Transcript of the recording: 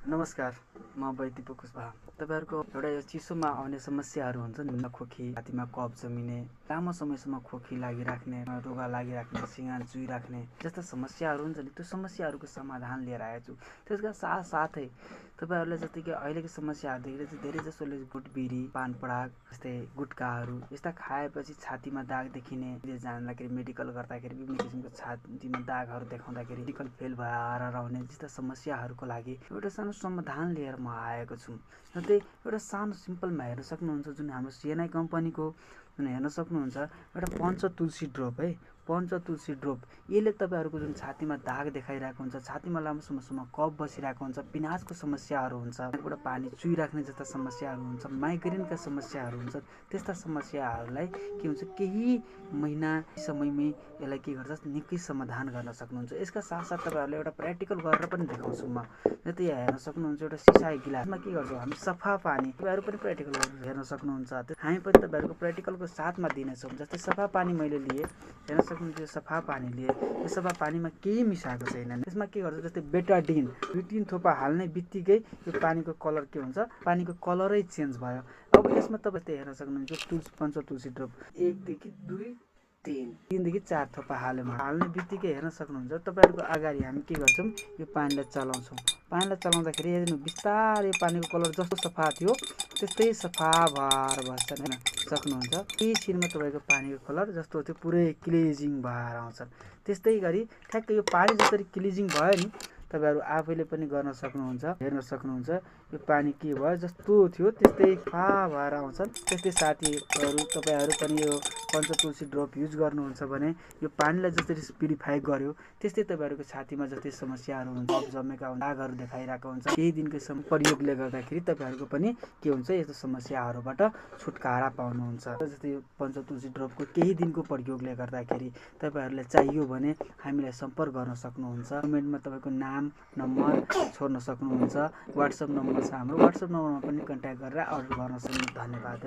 नमस्कार, म वैदिक कुशवाहा। तपाईहरुको एउटा यो चिसोमा आउने समस्याहरू हुन्छन् नि, खोकी, छातीमा कफ जमिने, लामो समयसम्म खोकी लागिराख्ने, रुगा लागिराख्ने, सिँगान चुइराख्ने जस्ता समस्याहरू हुन्छ नि, त्यो समस्याहरूको समाधान लिएर आएको छु। त्यसका साथसाथै तपाईहरुले जस्तै कि अहिलेको समस्याहरू देखेर धेरै जसोले गुटबिरी, पान पराग, जस्तै गुटखाहरू यस्ता खाएपछि छातीमा दाग देखिने, जानदाखेरि मेडिकल गर्दाखेरि विभिन्न किसिमको छातीमा दागहरू देखाउँदाखेरि मेडिकल फेल भएर रहने जस्ता समस्याहरूको लागि एउटा सानो समाधान लिएर म आएको छु। जस्तै एउटा सानो सिम्पलमा हेर्न सक्नुहुन्छ, जुन हाम्रो सिएनआई कम्पनीको जुन हेर्न सक्नुहुन्छ एउटा पञ्चतुलसी ड्रप है, पञ्चतुलसी ड्रप। यसले तपाईहरुको जुन छातीमा दाग देखाइरहेको हुन्छ, छातीमा लामो समयसम्म कफ बसिरहेको हुन्छ, पिनाजको समस्याहरू हुन्छ, नाकबाट पानी चुइराख्ने जस्ता समस्याहरू हुन्छ, माइग्रेनका समस्याहरू हुन्छ, त्यस्ता समस्याहरूलाई के हुन्छ केही महिना समयमै यसलाई के गर्छ निकै समाधान गर्न सक्नुहुन्छ। यसका साथसाथ तपाईहरुले एउटा प्र्याक्टिकल गरेर पनि देखाउँछु म। जस्तै यहाँ हेर्न सक्नुहुन्छ एउटा सिसाई गिलासमा के गर्छौँ हामी सफा पानी, तपाईहरु पनि प्र्याक्टिकल गरेर हेर्न सक्नुहुन्छ। हामी पनि तपाईहरुको प्र्याक्टिकलको साथमा दिनेछौँ। जस्तै सफा पानी मैले लिए, हेर्न सक्नुहुन्छ सफा पानी लिए, यो सफा पानीमा केही मिसाएको छैन। यसमा के गर्छ जस्तै बेटाडिन 2-3 थोपा हाल्ने बित्तिकै यो पानीको कलर के हुन्छ, पानीको कलरै चेन्ज भयो। अब यसमा तपाईले हेर्न सक्नुहुन्छ पञ्चतुलसी ड्रप 1 देखि 2 3 देखि 4 थोपा हाल्ने बित्तिकै हेर्न सक्नुहुन्छ तपाईहरुको अगाडि हामी के गर्छौँ यो पानीलाई चलाउँछौँ। पानीलाई चलाउँदाखेरि हेर्नु बिस्तारै पानीको कलर जस्तो सफा थियो त्यस्तै सफा भएर बस्छ हैन, सक्नुहुन्छ। यही छिनमा तपाईको पानीको कलर जस्तो थियो पुरै क्लिजिङ भएर आउँछ। त्यस्तै गरी ठ्याक्कै यो पानी जसरी क्लिजिङ भयो नि, तपाईहरु आफैले पनि गर्न सक्नुहुन्छ। हेर्न सक्नुहुन्छ यो पानी के भयो जस्तो थियो त्यस्तै सफा भएर आउँछ। त्यस्तै साथीहरु तपाईहरु पनि यो पञ्चतुलसी ड्रप युज गर्नुहुन्छ भने यो पानीलाई जसरी प्युरिफाई गर्यो त्यस्तै तपाईहरुको छातीमा जस्तै समस्याहरू हुन्छ, कफ जमेका हुन्छ, दागहरू देखाइरहेको हुन्छ, केही दिनको प्रयोगले गर्दाखेरि तपाईहरुको पनि के हुन्छ यस्तो समस्याहरूबाट छुटकारा पाउनुहुन्छ। जस्तै यो पञ्चतुलसी ड्रपको केही दिनको प्रयोगले गर्दाखेरि तपाईहरुले चाहियो भने हामीलाई सम्पर्क गर्न सक्नुहुन्छ। कमेन्टमा तपाईको नाम नम्बर छोड्न सक्नुहुन्छ। WhatsApp नम्बर छ हाम्रो, WhatsApp नम्बरमा पनि कन्ट्याक्ट गरेर अर्डर गर्न सक्नुहुन्छ। धन्यवाद।